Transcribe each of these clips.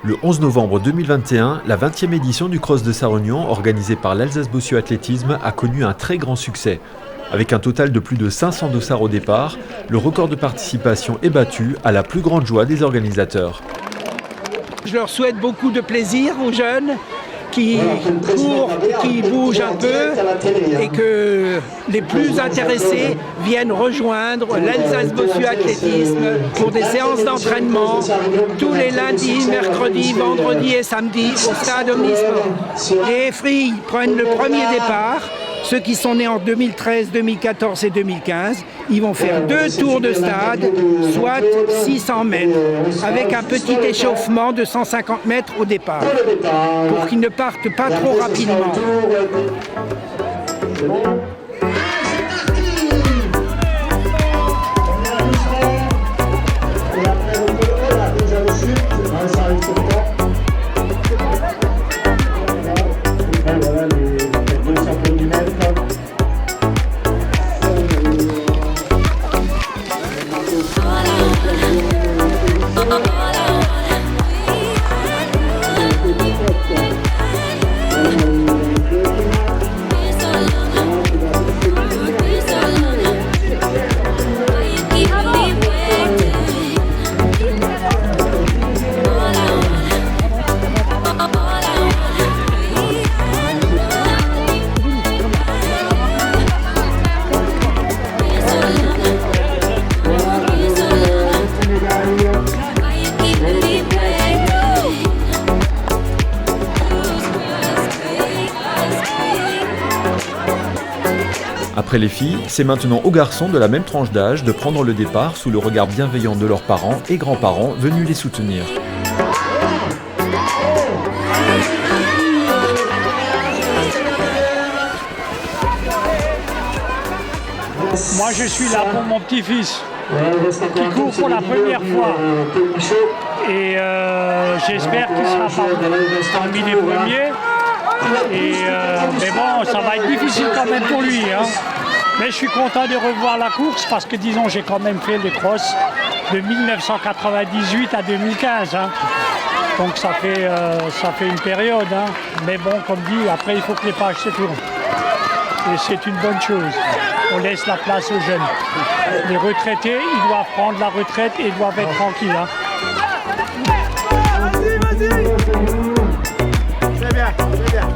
Le 11 novembre 2021, la 20e édition du Cross de Sarre-Union, organisée par l'Alsace-Bossio Athlétisme, a connu un très grand succès. Avec un total de plus de 500 dossards au départ, le record de participation est battu à la plus grande joie des organisateurs. Je leur souhaite beaucoup de plaisir aux jeunes qui courent, qui bougent un peu et que les plus intéressés viennent rejoindre l'Alsace-Bossio Athlétisme pour des séances d'entraînement tous les lundis, mercredis, vendredis et samedis au stade Omnisport. Les filles prennent le premier départ. Ceux qui sont nés en 2013, 2014 et 2015, ils vont faire 2 tours de stade, soit 600 mètres, avec un petit échauffement de 150 mètres au départ, pour qu'ils ne partent pas trop rapidement. Après les filles, c'est maintenant aux garçons de la même tranche d'âge de prendre le départ sous le regard bienveillant de leurs parents et grands-parents venus les soutenir. Moi je suis là pour mon petit-fils qui court pour la première fois et j'espère qu'il sera parmi les premiers. Mais bon, ça va être difficile quand même pour lui. Hein. Mais je suis content de revoir la course parce que disons j'ai quand même fait le cross de 1998 à 2015. Hein. Donc ça fait une période. Hein. Mais bon, comme dit, après il faut que les pages se tournent. Et c'est une bonne chose. On laisse la place aux jeunes. Les retraités, ils doivent prendre la retraite et ils doivent être tranquilles. Hein. Vas-y. C'est bien, c'est bien.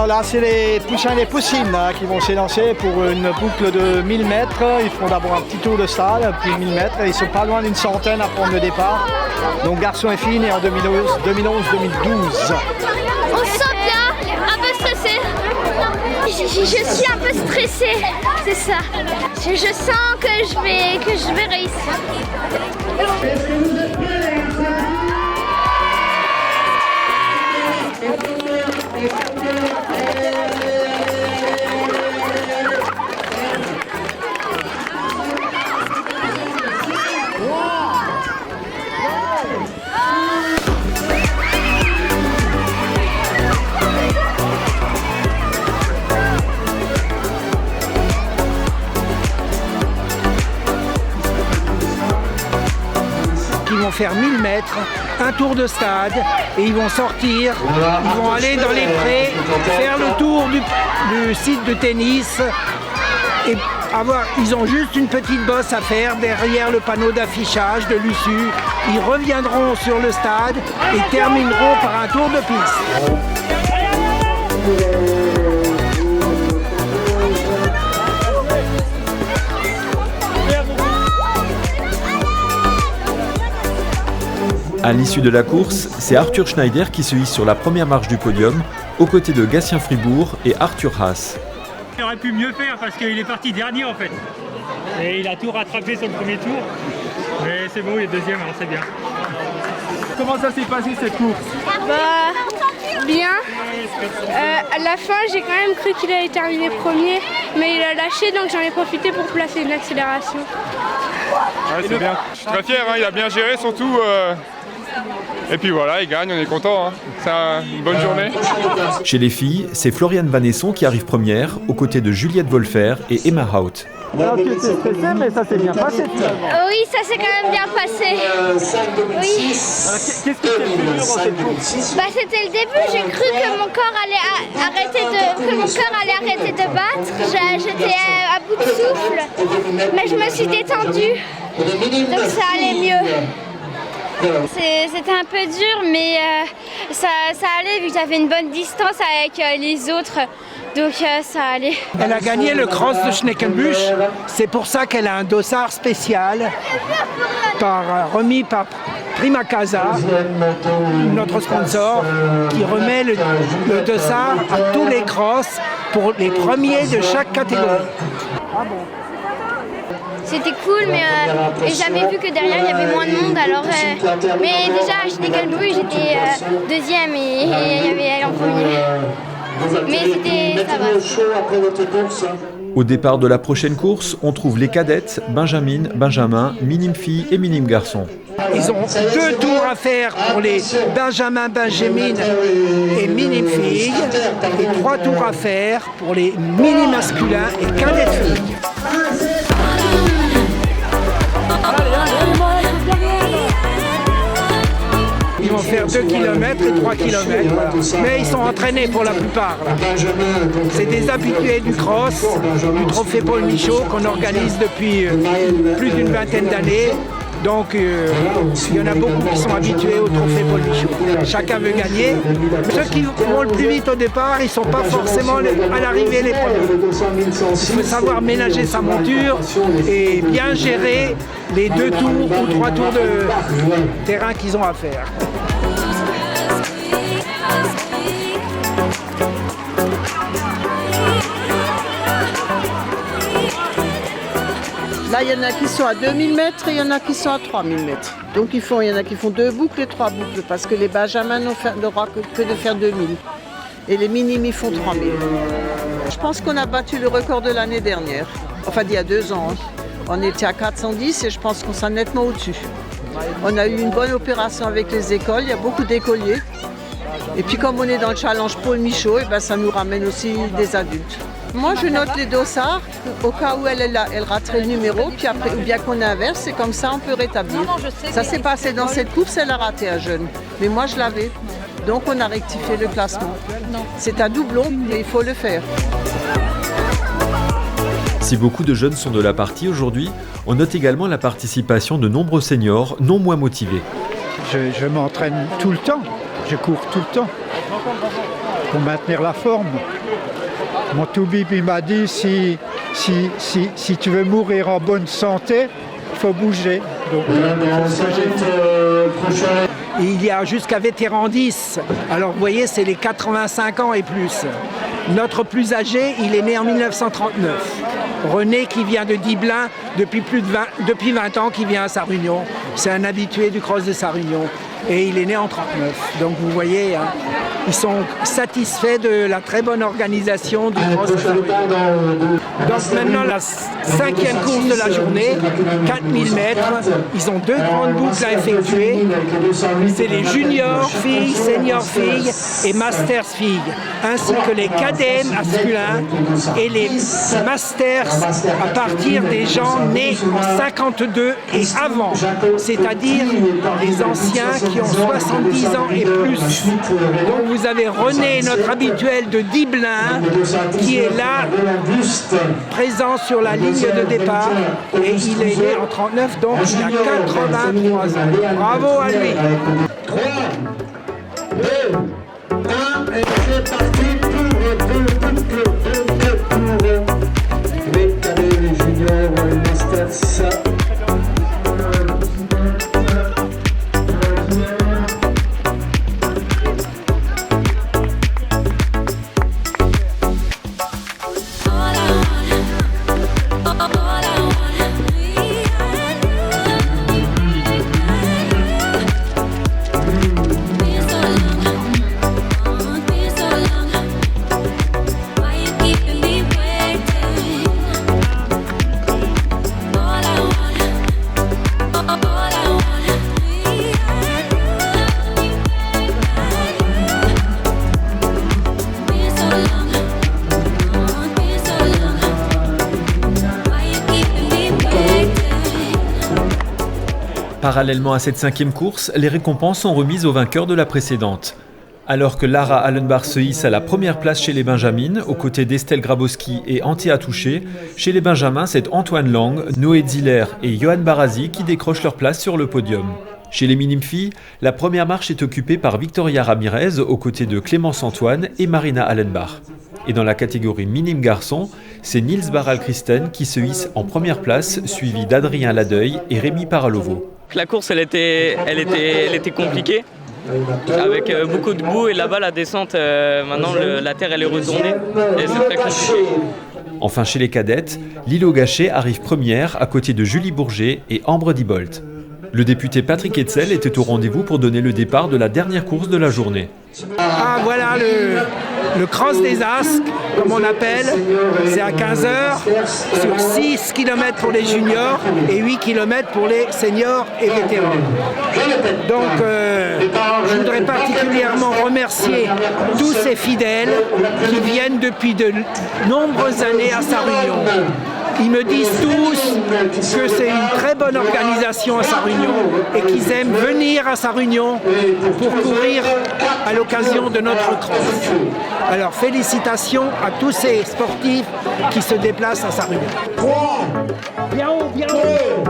Là, c'est les poussins et les poussines là, qui vont s'élancer pour une boucle de 1000 mètres. Ils font d'abord un petit tour de stade, puis 1000 mètres. Ils sont pas loin d'une centaine à prendre le départ. Donc garçons et filles nés en 2011-2012. On se sent bien, un peu stressé. Je suis un peu stressée, c'est ça. Je sens que je vais réussir. Ils vont faire 1000 mètres, un tour de stade et ils vont sortir, ils vont aller dans les prés, faire le tour du site de tennis et ils ont juste une petite bosse à faire derrière le panneau d'affichage de l'USU. Ils reviendront sur le stade et termineront par un tour de piste. À l'issue de la course, c'est Arthur Schneider qui se hisse sur la première marche du podium, aux côtés de Gatien Fribourg et Arthur Haas. Il aurait pu mieux faire parce qu'il est parti dernier en fait. Et il a tout rattrapé sur le premier tour. Mais c'est bon, il est deuxième, alors c'est bien. Comment ça s'est passé cette course? Bien. À la fin, j'ai quand même cru qu'il allait terminer premier, mais il a lâché, donc j'en ai profité pour placer une accélération. Ouais, c'est bien. Je suis très fier, hein, il a bien géré surtout. Et puis voilà, il gagne, on est content. Hein. C'est une bonne journée. Chez les filles, c'est Floriane Vanesson qui arrive première, aux côtés de Juliette Wolfer et Emma Hout. Alors tu étais stressée, mais ça s'est bien passé finalement. Oui, ça s'est quand même bien passé. Oui. Qu'est-ce qui t'est le plus dur dans cette course? C'était le début, j'ai cru que mon corps allait arrêter de battre. J'étais à bout de souffle, mais je me suis détendue, donc ça allait mieux. C'était un peu dur, mais ça allait vu que j'avais une bonne distance avec les autres. Donc ça allait. Elle a gagné le cross de Schneckenbusch. C'est pour ça qu'elle a un dossard spécial remis par Prima Casa, notre sponsor, qui remet le dossard à tous les crosses pour les premiers de chaque catégorie. C'était cool, mais j'avais vu que derrière il y avait moins de monde. Alors, mais déjà à Schneckenbusch j'étais deuxième et il y avait elle en premier. Mais ça va. Au départ de la prochaine course, on trouve les cadettes, Benjamin, minime filles et minime garçons. Ils ont 2 tours à faire pour les Benjamin et minime filles et 3 tours à faire pour les mini masculins et cadettes filles. Ils vont faire 2 km et 3 km, voilà. Mais ils sont entraînés pour la plupart. C'est des habitués du cross, du trophée Paul Michaud qu'on organise depuis plus d'une vingtaine d'années. Donc il y en a beaucoup qui sont habitués au trophée Paul Michaud. Chacun veut gagner. Ceux qui vont le plus vite au départ, ils ne sont pas forcément à l'arrivée les premiers. Il faut savoir ménager sa monture et bien gérer les 2 tours ou 3 tours de terrain qu'ils ont à faire. Là, il y en a qui sont à 2000 mètres et il y en a qui sont à 3000 mètres. Donc il y en a qui font 2 boucles et 3 boucles parce que les Benjamins n'ont le droit que de faire 2000. Et les minimes, ils font 3000. Je pense qu'on a battu le record de l'année dernière. Enfin, d'il y a 2 ans. Hein. On était à 410 et je pense qu'on s'en est nettement au-dessus. On a eu une bonne opération avec les écoles, il y a beaucoup d'écoliers. Et puis comme on est dans le challenge Paul Michaud, et ben ça nous ramène aussi des adultes. Moi je note les dossards au cas où elle raterait le numéro, puis après, ou bien qu'on inverse, et comme ça on peut rétablir. Ça s'est passé dans cette course, elle a raté un jeune. Mais moi je l'avais. Donc on a rectifié le classement. C'est un doublon, mais il faut le faire. Si beaucoup de jeunes sont de la partie aujourd'hui, on note également la participation de nombreux seniors non moins motivés. Je m'entraîne tout le temps, je cours tout le temps pour maintenir la forme. Mon toubib il m'a dit si tu veux mourir en bonne santé, il faut bouger. Donc, il y a jusqu'à vétéran 10. Alors vous voyez, c'est les 85 ans et plus. Notre plus âgé, il est né en 1939. René qui vient de Diblin depuis 20 ans, qui vient à Sarre-Union. C'est un habitué du cross de Sarre-Union. Et il est né en 39. Donc vous voyez, hein, ils sont satisfaits de la très bonne organisation du cross de Sarre-Union. Donc maintenant, la 5e course de la journée, 4000 mètres. Ils ont 2 grandes boucles à effectuer. C'est les juniors filles, seniors filles et masters filles, ainsi que les cadets masculins et les masters à partir des gens nés en 52 et avant, c'est-à-dire les anciens qui ont 70 ans et plus. Donc vous avez René, notre habituel de Diblin, qui est là, présent sur la ligne de départ, et il est né en 39, donc il a 83 ans. Bravo à lui. 3, 2, 1, et c'est parti pour 2 les cadets, les juniors, les masters. Parallèlement à cette 5e course, les récompenses sont remises aux vainqueurs de la précédente. Alors que Lara Allenbach se hisse à la première place chez les Benjamines, aux côtés d'Estelle Grabowski et Antea Touché, chez les Benjamins, c'est Antoine Lang, Noé Ziller et Johan Barasi qui décrochent leur place sur le podium. Chez les minimes filles, la première marche est occupée par Victoria Ramirez, aux côtés de Clémence Antoine et Marina Allenbach. Et dans la catégorie minime garçon, c'est Niels Barral-Christen qui se hisse en première place, suivi d'Adrien Ladeuil et Rémi Paralovo. La course, elle était compliquée, avec beaucoup de boue et là-bas la descente, maintenant la terre elle est retournée et c'est très compliqué. Enfin chez les cadettes, Lilo Gachet arrive première à côté de Julie Bourget et Ambre Dibolt. Le député Patrick Hetzel était au rendez-vous pour donner le départ de la dernière course de la journée. Ah voilà le cross des Asques, comme on appelle, c'est à 15h sur 6 km pour les juniors et 8 km pour les seniors et vétérans. Donc je voudrais particulièrement remercier tous ces fidèles qui viennent depuis de nombreuses années à Sarre-Union. Ils me disent tous que c'est une très bonne organisation à Sarre-Union et qu'ils aiment venir à Sarre-Union pour courir à l'occasion de notre cross. Alors félicitations à tous ces sportifs qui se déplacent à Sarre-Union. 3, bien haut, bien haut.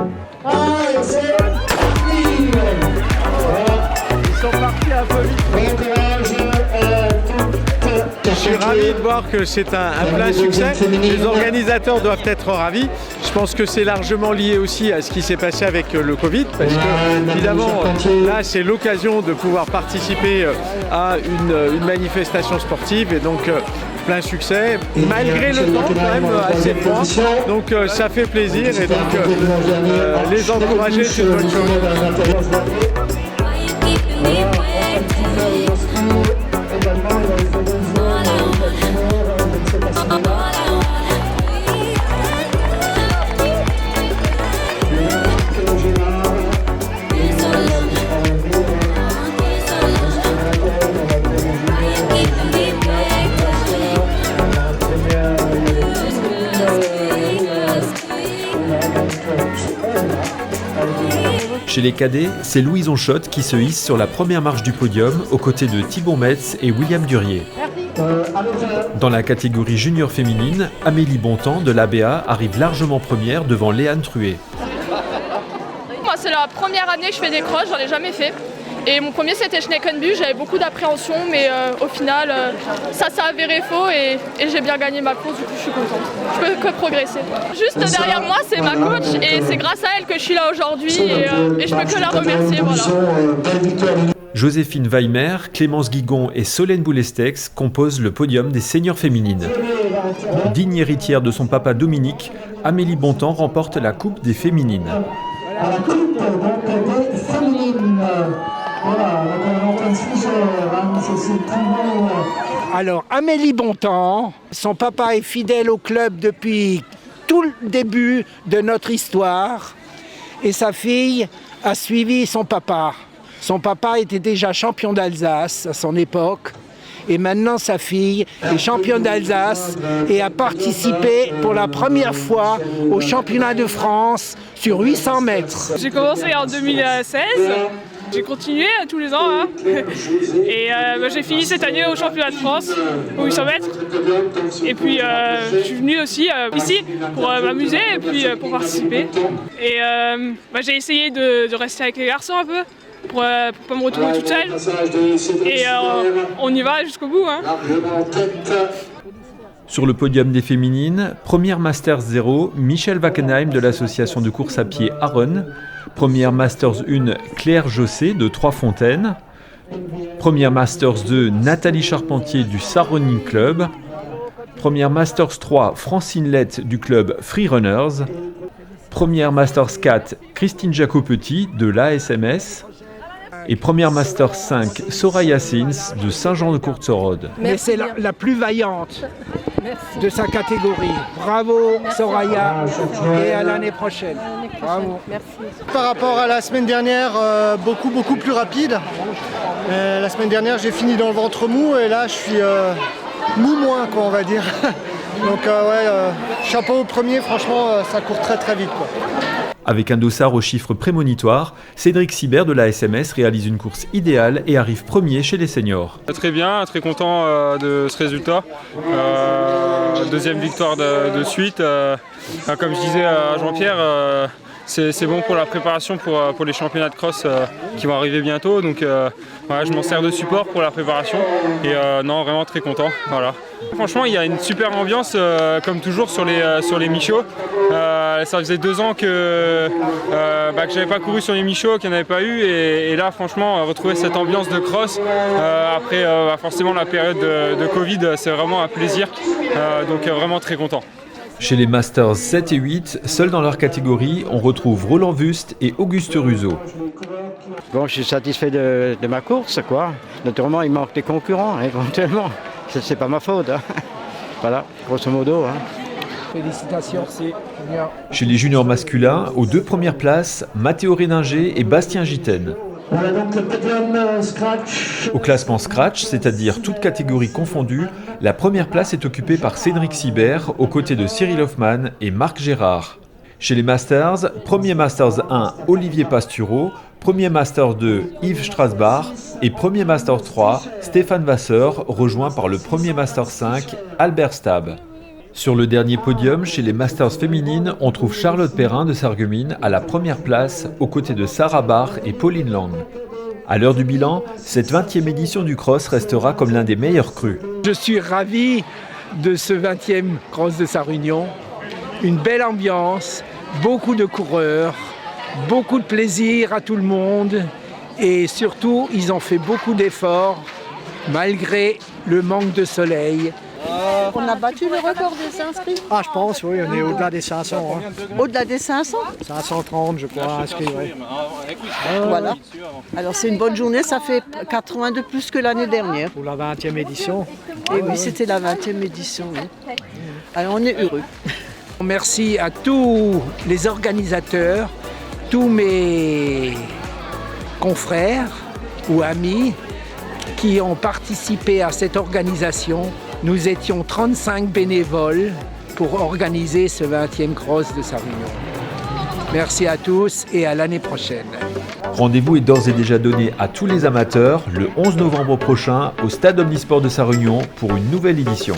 Ils sont partis un peu vite. Je suis ravi de voir que c'est un plein succès. Les organisateurs doivent être ravis. Je pense que c'est largement lié aussi à ce qui s'est passé avec le Covid, parce que évidemment là c'est l'occasion de pouvoir participer à une manifestation sportive et donc plein succès, malgré le temps quand même assez froid. Donc ça fait plaisir et donc les encourager c'est une bonne chose. Chez les cadets, c'est Louise Onchotte qui se hisse sur la première marche du podium aux côtés de Thibaut Metz et William Durier. Dans la catégorie junior féminine, Amélie Bontemps de l'ABA arrive largement première devant Léane Truet. Moi c'est la première année que je fais des crosses, j'en ai jamais fait. Et mon premier c'était Schneckenbu, j'avais beaucoup d'appréhension mais au final ça s'est avéré faux et j'ai bien gagné ma course, du coup je suis contente. Je peux que progresser. Juste derrière moi c'est ma coach et c'est grâce à elle que je suis là aujourd'hui et je peux que la remercier. Voilà. Joséphine Weimer, Clémence Guigon et Solène Boulestex composent le podium des seniors féminines. Digne héritière de son papa Dominique, Amélie Bontemps remporte la Coupe des féminines. La coupe des féminines. Voilà, donc on c'est Alors Amélie Bontemps, son papa est fidèle au club depuis tout le début de notre histoire et sa fille a suivi son papa. Son papa était déjà champion d'Alsace à son époque et maintenant sa fille est championne d'Alsace et a participé pour la première fois au championnat de France sur 800 mètres. J'ai commencé en 2016, j'ai continué tous les ans hein. Et j'ai fini cette année au championnat de France au 800 mètres et puis je suis venue aussi ici pour m'amuser et puis pour participer et j'ai essayé de rester avec les garçons un peu pour pas me retrouver toute seule et on y va jusqu'au bout hein. Sur le podium des féminines, première Masters 0, Michel Wackenheim de l'association de course à pied Aron. Première Masters 1, Claire Jossé de Trois-Fontaines. Première Masters 2, Nathalie Charpentier du Sarre Running Club. Première Masters 3, Francine Lett du club Freerunners. Première Masters 4, Christine Jacopetti de l'ASMS. Et première Masters 5, Soraya Sins de Saint-Jean-de-Courtserode. Mais c'est la plus vaillante de sa catégorie. Bravo Soraya et à l'année prochaine. Bravo. Merci. Par rapport à la semaine dernière, beaucoup plus rapide. La semaine dernière j'ai fini dans le ventre mou et là je suis mou moins quoi on va dire. Donc chapeau au premier, franchement ça court très vite quoi. Avec un dossard aux chiffres prémonitoires, Cédric Sibert de la SMS réalise une course idéale et arrive premier chez les seniors. Très bien, très content de ce résultat. Deuxième victoire de suite. Comme je disais à Jean-Pierre, c'est bon pour la préparation pour les championnats de cross qui vont arriver bientôt. Donc voilà, je m'en sers de support pour la préparation. Et non, vraiment très content. Voilà. Franchement, il y a une super ambiance, comme toujours, sur les Michauds. Ça faisait 2 ans que j'avais pas couru sur les Michauds, qu'il n'y en avait pas eu. Et là, franchement, retrouver cette ambiance de cross, après forcément la période de Covid, c'est vraiment un plaisir. Donc vraiment très content. Chez les Masters 7 et 8, seuls dans leur catégorie, on retrouve Roland Wust et Auguste Ruzeau. Bon, je suis satisfait de ma course, quoi. Naturellement, il manque des concurrents, éventuellement. C'est pas ma faute. Hein. Voilà, grosso modo. Hein. Félicitations, c'est bien. Chez les juniors masculins, aux 2 premières places, Mathéo Réninger et Bastien Gitten. Voilà donc le podium scratch. Au classement scratch, c'est-à-dire toutes catégories confondues, la première place est occupée par Cédric Sibert, aux côtés de Cyril Hoffman et Marc Gérard. Chez les Masters, premier Masters 1, Olivier Pastureau, premier Master 2, Yves Strasbach et premier Master 3, Stéphane Vasseur, rejoint par le premier Master 5, Albert Stab. Sur le dernier podium, chez les Masters féminines, on trouve Charlotte Perrin de Sarreguemines à la première place, aux côtés de Sarah Bach et Pauline Lang. À l'heure du bilan, cette 20e édition du cross restera comme l'un des meilleurs crus. Je suis ravi de ce 20e cross de Sarre-Union. Une belle ambiance, beaucoup de coureurs, beaucoup de plaisir à tout le monde et surtout, ils ont fait beaucoup d'efforts malgré le manque de soleil. On a battu le record des inscrits. Ah, je pense, oui, on est au-delà des 500. Hein. Au-delà des 500 530, je crois, inscrits, oui. Voilà. Alors c'est une bonne journée, ça fait 80 de plus que l'année dernière. Pour la 20e édition. Et oui, c'était la 20e édition. Oui. Alors on est heureux. Merci à tous les organisateurs, tous mes confrères ou amis qui ont participé à cette organisation. Nous étions 35 bénévoles pour organiser ce 20e cross de Sarre-Union. Merci à tous et à l'année prochaine. Rendez-vous est d'ores et déjà donné à tous les amateurs le 11 novembre prochain au Stade Omnisport de Sarre-Union pour une nouvelle édition.